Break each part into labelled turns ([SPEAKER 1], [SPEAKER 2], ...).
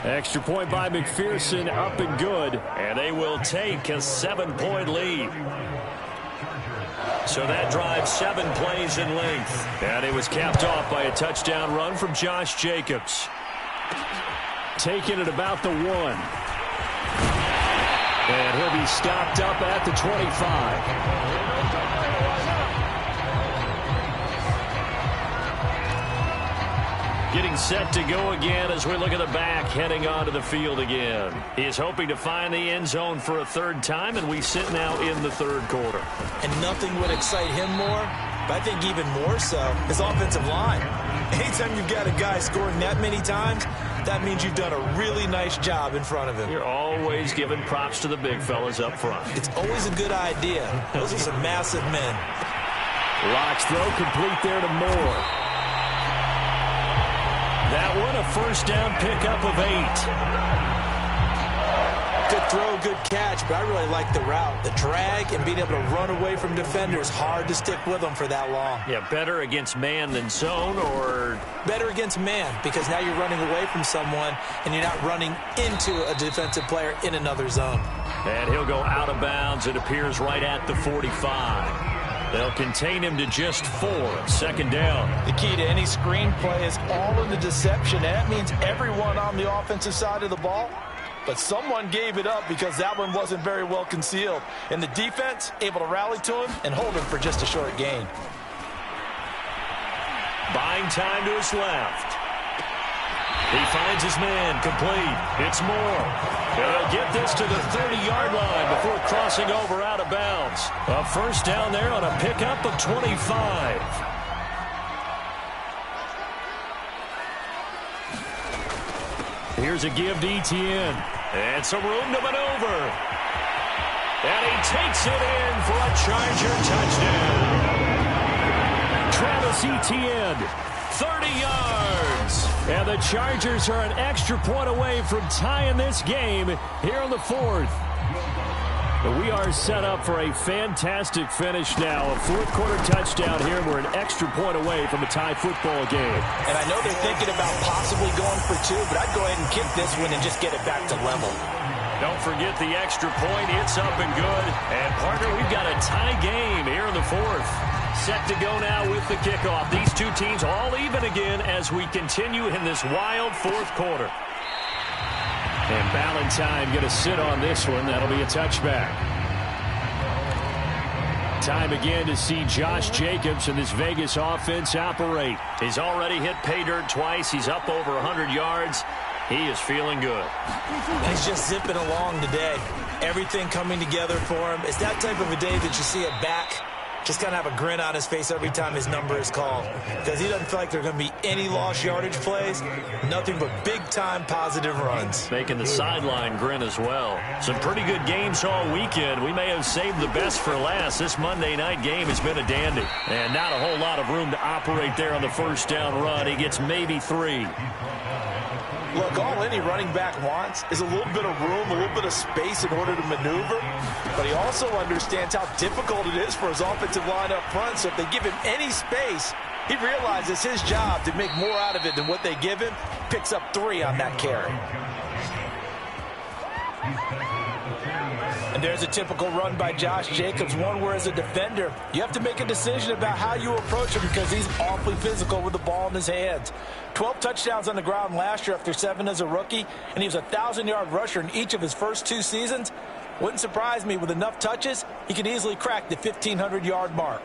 [SPEAKER 1] Extra point by McPherson, up and good. And they will take a 7-point lead. So that drive 7 plays in length. And it was capped off by a touchdown run from Josh Jacobs. Taking it about the 1. And he'll be stopped up at the 25. Getting set to go again as we look at the back heading onto the field again. He is hoping to find the end zone for a 3rd time, and we sit now in the 3rd quarter.
[SPEAKER 2] And nothing would excite him more, but I think even more so, his offensive line. Anytime you've got a guy scoring that many times, that means you've done a really nice job in front of him.
[SPEAKER 1] You're always giving props to the big fellas up front.
[SPEAKER 2] It's always a good idea. Those are some massive men.
[SPEAKER 1] Locks throw complete there to Moore. That one a 1st down pickup of 8.
[SPEAKER 2] Good throw, good catch, but I really like the route. The drag and being able to run away from defenders, hard to stick with them for that long.
[SPEAKER 1] Yeah, better against man than zone, or?
[SPEAKER 2] Better against man, because now you're running away from someone and you're not running into a defensive player in another zone.
[SPEAKER 1] And he'll go out of bounds. It appears right at the 45. They'll contain him to just 4. 2nd down.
[SPEAKER 2] The key to any screen play is all in the deception. That means everyone on the offensive side of the ball, but someone gave it up because that one wasn't very well concealed. And the defense able to rally to him and hold him for just a short gain.
[SPEAKER 1] Buying time to his left. He finds his man complete. It's Moore. He'll get this to the 30-yard line before crossing over out of bounds. A 1st down there on a pickup of 25. Here's a give to Etienne. And some room to maneuver. And he takes it in for a Charger touchdown. Travis Etienne, 30 yards. And the Chargers are an extra point away from tying this game here in the 4th. We are set up for a fantastic finish now. A 4th quarter touchdown here, and we're an extra point away from a tie football game.
[SPEAKER 2] And I know they're thinking about possibly going for 2, but I'd go ahead and kick this one and just get it back to level.
[SPEAKER 1] Don't forget the extra point. It's up and good. And, partner, we've got a tie game here in the 4th. Set to go now with the kickoff. These two teams all even again as we continue in this wild 4th quarter. And Ballantyne going to sit on this one. That'll be a touchback. Time again to see Josh Jacobs and this Vegas offense operate. He's already hit pay dirt twice. He's up over 100 yards. He is feeling good.
[SPEAKER 2] He's just zipping along today. Everything coming together for him. It's that type of a day that you see a back just kind of have a grin on his face every time his number is called, because he doesn't feel like there are going to be any lost yardage plays, nothing but big-time positive runs.
[SPEAKER 1] Making the sideline grin as well. Some pretty good games all weekend. We may have saved the best for last. This Monday night game has been a dandy. And not a whole lot of room to operate there on the 1st down run. He gets maybe 3.
[SPEAKER 2] Look, all any running back wants is a little bit of room, a little bit of space in order to maneuver. But he also understands how difficult it is for his offensive line up front. So if they give him any space, he realizes his job to make more out of it than what they give him. Picks up 3 on that carry. And there's a typical run by Josh Jacobs, one where as a defender, you have to make a decision about how you approach him because he's awfully physical with the ball in his hands. 12 touchdowns on the ground last year after 7 as a rookie, and he was a 1,000-yard rusher in each of his first 2 seasons. Wouldn't surprise me with enough touches, he could easily crack the 1,500-yard mark.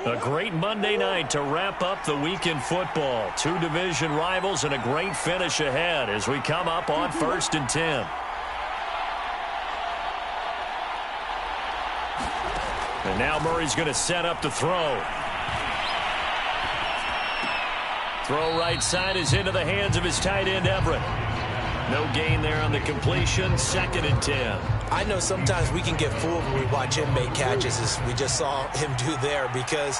[SPEAKER 1] A great Monday night to wrap up the weekend football. 2 division rivals and a great finish ahead as we come up on 1st and 10. And now Murray's going to set up to throw. Throw right side is into the hands of his tight end, Everett. No gain there on the completion. 2nd and 10.
[SPEAKER 2] I know sometimes we can get fooled when we watch him make catches, as we just saw him do there, because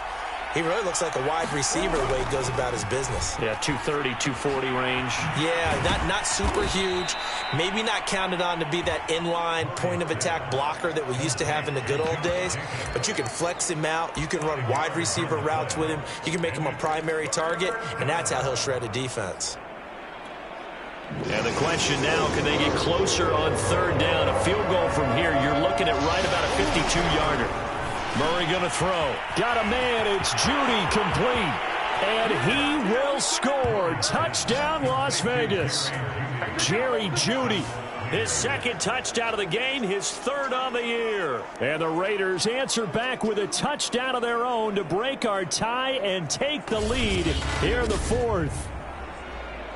[SPEAKER 2] He really looks like a wide receiver the way he goes about his business.
[SPEAKER 1] Yeah, 230, 240 range.
[SPEAKER 2] Yeah, not super huge. Maybe not counted on to be that inline point-of-attack blocker that we used to have in the good old days. But you can flex him out. You can run wide receiver routes with him. You can make him a primary target, and that's how he'll shred a defense.
[SPEAKER 1] And the question now, can they get closer on third down? A field goal from here, you're looking at right about a 52-yarder. Murray going to throw. Got a man. It's Jeudy complete. And he will score. Touchdown, Las Vegas. Jerry Jeudy. His second touchdown of the game, his third on the year. And the Raiders answer back with a touchdown of their own to break our tie and take the lead here in the fourth.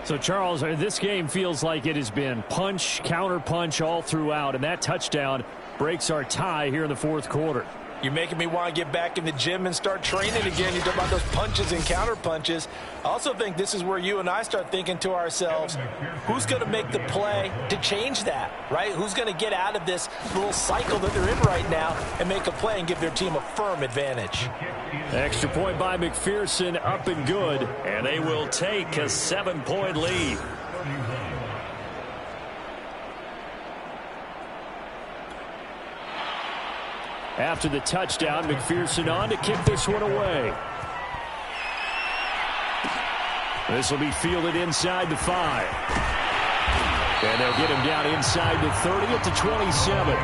[SPEAKER 1] So, Charles, this game feels like it has been punch, counter-punch all throughout, and that touchdown breaks our tie here in the fourth quarter.
[SPEAKER 2] You're making me want to get back in the gym and start training again. You talk about those punches and counter punches. I also think this is where you and I start thinking to ourselves, who's going to make the play to change that, right? Who's going to get out of this little cycle that they're in right now and make a play and give their team a firm advantage?
[SPEAKER 1] Extra point by McPherson, up and good, and they will take a 7-point lead. After the touchdown, McPherson on to kick this one away. This will be fielded inside the 5. And they'll get him down inside the 30 at the 27.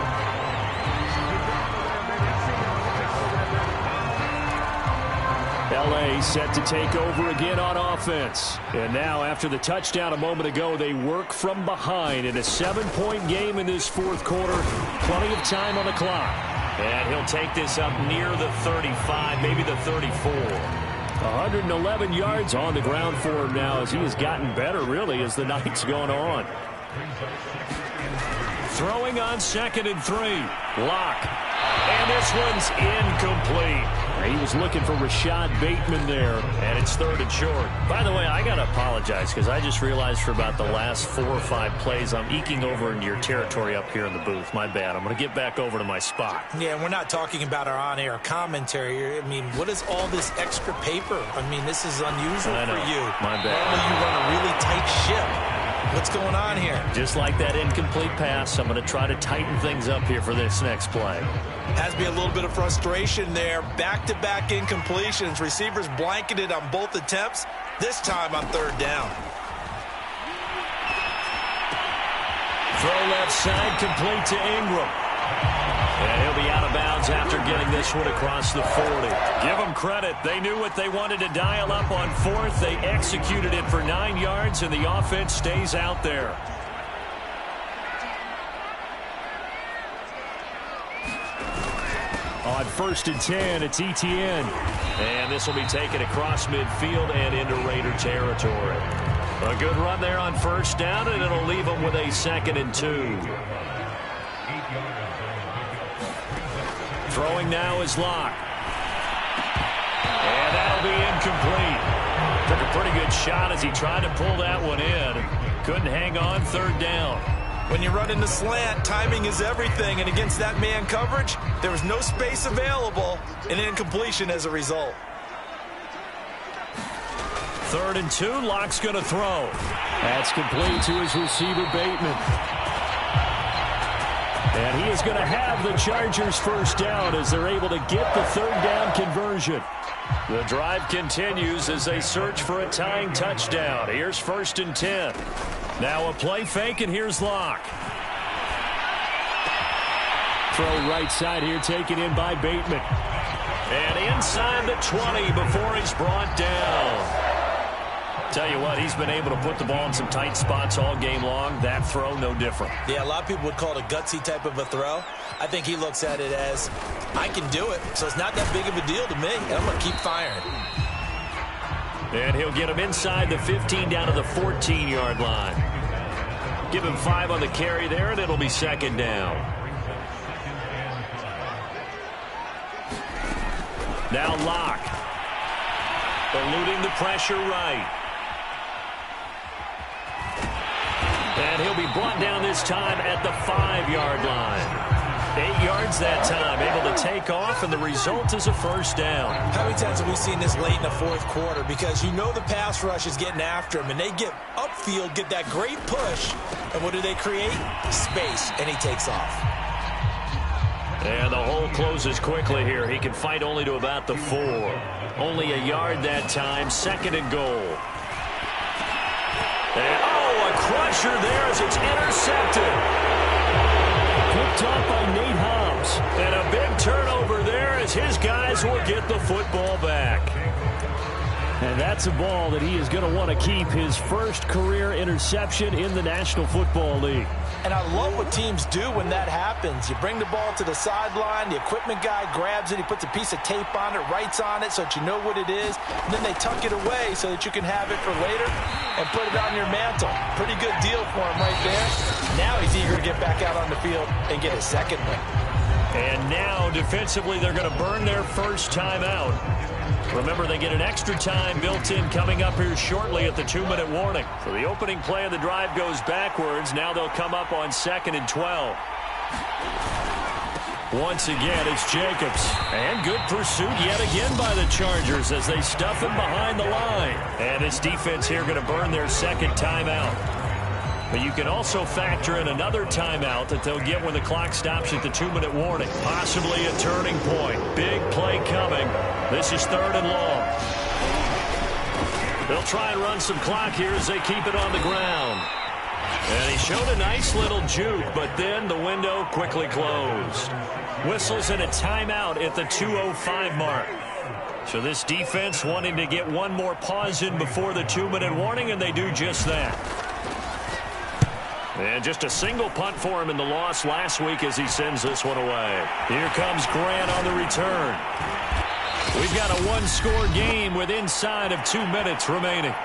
[SPEAKER 1] L.A. set to take over again on offense. And now, after the touchdown a moment ago, they work from behind in a 7-point game in this fourth quarter. Plenty of time on the clock. And he'll take this up near the 35, maybe the 34. 111 yards on the ground for him now as he has gotten better, really, as the night's gone on. Throwing on 2nd and 3. Locke. And this one's incomplete. He was looking for Rashad Bateman there, and it's 3rd and short. By the way, I got to apologize because I just realized for about the last 4 or 5 plays, I'm eking over into your territory up here in the booth. My bad. I'm going to get back over to my spot.
[SPEAKER 2] Yeah, we're not talking about our on-air commentary. I mean, what is all this extra paper? I mean, this is unusual for you.
[SPEAKER 1] My bad.
[SPEAKER 2] Normally you run a really tight ship. What's going on here?
[SPEAKER 1] Just like that incomplete pass, I'm going to try to tighten things up here for this next play.
[SPEAKER 2] Has to be a little bit of frustration there. Back-to-back incompletions. Receivers blanketed on both attempts, this time on 3rd down.
[SPEAKER 1] Throw left side, complete to Ingram. And he'll be out of bounds after getting this one across the 40. Give them credit. They knew what they wanted to dial up on 4th. They executed it for 9 yards, and the offense stays out there. On 1st and 10, it's Etienne. And this will be taken across midfield and into Raider territory. A good run there on 1st down, and it'll leave them with a 2nd and 2. Throwing now is Locke. And that'll be incomplete. Took a pretty good shot as he tried to pull that one in. Couldn't hang on 3rd down.
[SPEAKER 2] When you run in the slant, timing is everything, and against that man coverage, there was no space available, and incompletion as a result.
[SPEAKER 1] 3rd and 2, Locke's going to throw. That's complete to his receiver, Bateman. And he is going to have the Chargers 1st down as they're able to get the 3rd down conversion. The drive continues as they search for a tying touchdown. Here's 1st and 10. Now a play fake, and here's Locke. Throw right side here, taken in by Bateman. And inside the 20 before he's brought down. Tell you what, he's been able to put the ball in some tight spots all game long. That throw, no different.
[SPEAKER 2] Yeah, a lot of people would call it a gutsy type of a throw. I think he looks at it as, I can do it, so it's not that big of a deal to me, and I'm going to keep firing.
[SPEAKER 1] And he'll get him inside the 15 down to the 14-yard line. Give him 5 on the carry there, and it'll be 2nd down. Now Locke. Eluding the pressure right. And he'll be brought down this time at the 5-yard line. 8 yards that time, able to take off, and the result is a first down.
[SPEAKER 2] How many times have we seen this late in the fourth quarter? Because you know the pass rush is getting after him, and they get upfield, get that great push, and what do they create? Space, and he takes off.
[SPEAKER 1] And the hole closes quickly here. He can fight only to about the 4. Only a yard that time, second and goal. And, a crusher there as it's intercepted. Picked up by Nate Hobbs. And a big turnover there as his guys will get the football back.
[SPEAKER 3] And that's a ball that he is going to want to keep, his first career interception in the National Football League.
[SPEAKER 2] And I love what teams do when that happens. You bring the ball to the sideline, the equipment guy grabs it, he puts a piece of tape on it, writes on it so that you know what it is, and then they tuck it away so that you can have it for later and put it on your mantle. Pretty good deal for him right there. Now he's eager to get back out on the field and get his second one.
[SPEAKER 1] And now, defensively, they're going to burn their first timeout. Remember, they get an extra time built in coming up here shortly at the 2-minute warning. So the opening play of the drive goes backwards. Now they'll come up on 2nd and 12. Once again, it's Jacobs. And good pursuit yet again by the Chargers as they stuff him behind the line. And this defense here going to burn their second timeout. But you can also factor in another timeout that they'll get when the clock stops at the 2-minute warning. Possibly a turning point. Big play coming. This is 3rd and long. They'll try and run some clock here as they keep it on the ground. And he showed a nice little juke, but then the window quickly closed. Whistles and a timeout at the 2:05 mark. So this defense wanting to get one more pause in before the 2-minute warning, and they do just that. And just a single punt for him in the loss last week as he sends this one away. Here comes Grant on the return. We've got a one-score game with inside of 2 minutes remaining.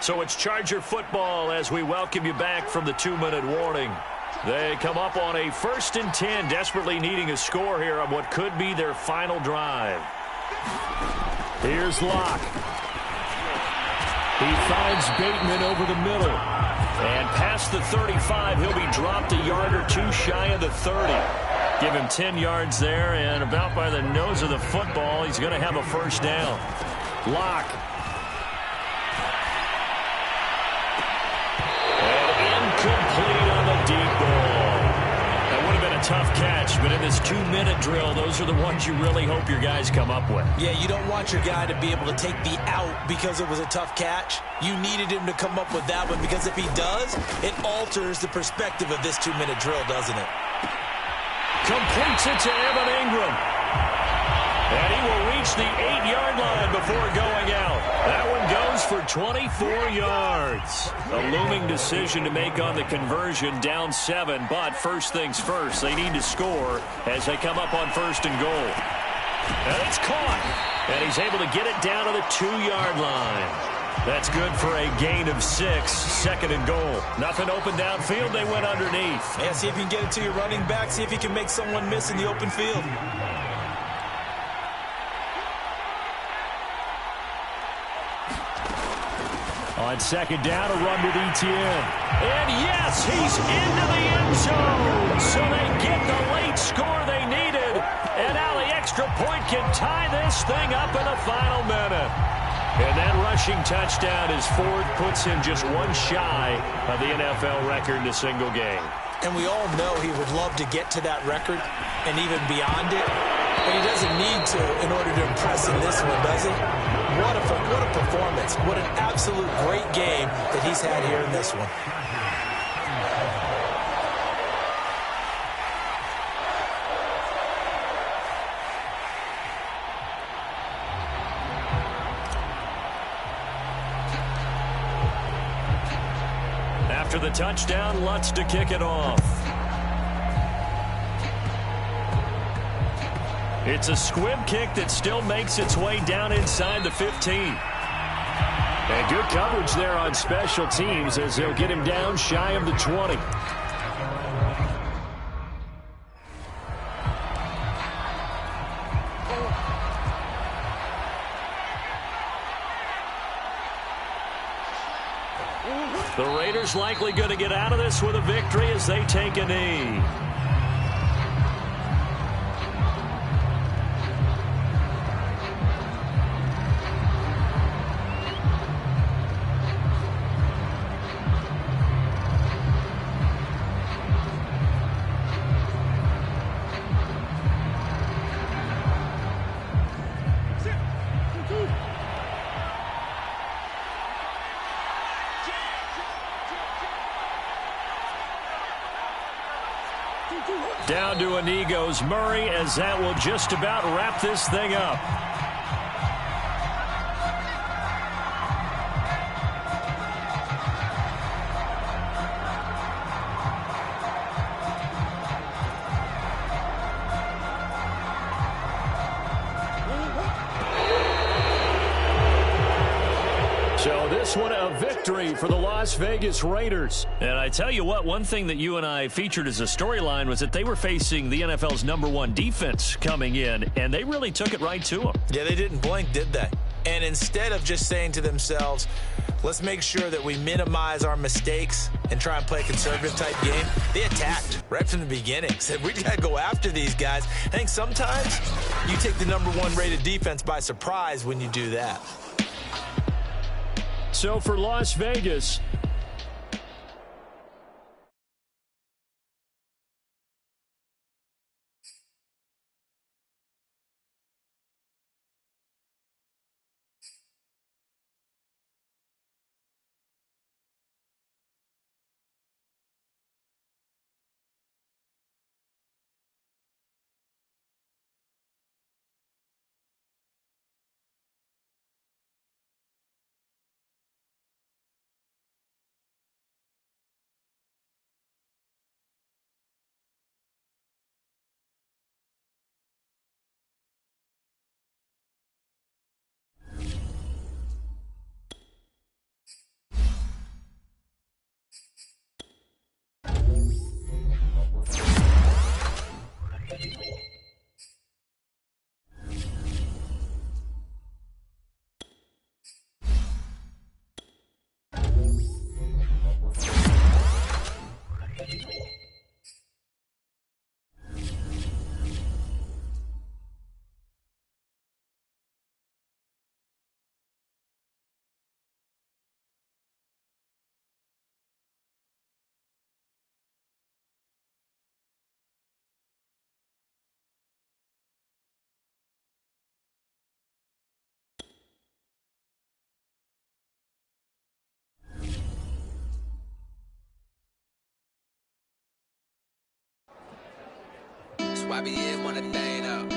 [SPEAKER 1] So it's Charger football as we welcome you back from the 2-minute warning. They come up on a 1st and 10, desperately needing a score here on what could be their final drive. Here's Locke. He finds Bateman over the middle. And past the 35, he'll be dropped a yard or two shy of the 30. Give him 10 yards there, and about by the nose of the football, he's going to have a first down. Locke. And incomplete on the deep ball. That would have been a tough catch, but in this 2-minute drill, those are the ones you really hope your guys come up with.
[SPEAKER 2] Yeah, you don't want your guy to be able to take the out because it was a tough catch. You needed him to come up with that one because if he does, it alters the perspective of this 2-minute drill, doesn't it?
[SPEAKER 1] Completes it to Evan Ingram. And he will reach the 8-yard line before going out. That one goes for 24 yards. A looming decision to make on the conversion, down 7. But first things first, they need to score as they come up on 1st and goal. And it's caught. And he's able to get it down to the 2-yard line. That's good for a gain of 6, 2nd and goal. Nothing open downfield, they went underneath.
[SPEAKER 2] Yeah, see if you can get it to your running back. See if you can make someone miss in the open field.
[SPEAKER 3] On 2nd down, a run with Etienne.
[SPEAKER 1] And yes, he's into the end zone. So they get the late score they needed. And now the extra point can tie this thing up in the final minute. And that rushing touchdown is 4th, puts him just one shy of the NFL record in a single game.
[SPEAKER 2] And we all know he would love to get to that record and even beyond it. But he doesn't need to in order to impress in this one, does he? What a performance. What an absolute great game that he's had here in this one.
[SPEAKER 1] After the touchdown, Lutz to kick it off. It's a squib kick that still makes its way down inside the 15. And good coverage there on special teams as they'll get him down shy of the 20. The Raiders likely going to get out of this with a victory as they take a knee. Down to a knee goes Murray, as that will just about wrap this thing up. So this one a victory for the Las Vegas Raiders. And I tell you what, one thing that you and I featured as a storyline was that they were facing the NFL's #1 defense coming in, and they really took it right to them.
[SPEAKER 2] Yeah, they didn't blink, did they? And instead of just saying to themselves, let's make sure that we minimize our mistakes and try and play a conservative type game, they attacked right from the beginning. Said, we got to go after these guys. I think sometimes you take the #1 rated defense by surprise when you do that.
[SPEAKER 3] So for Las Vegas,
[SPEAKER 4] YBN wanna thing up.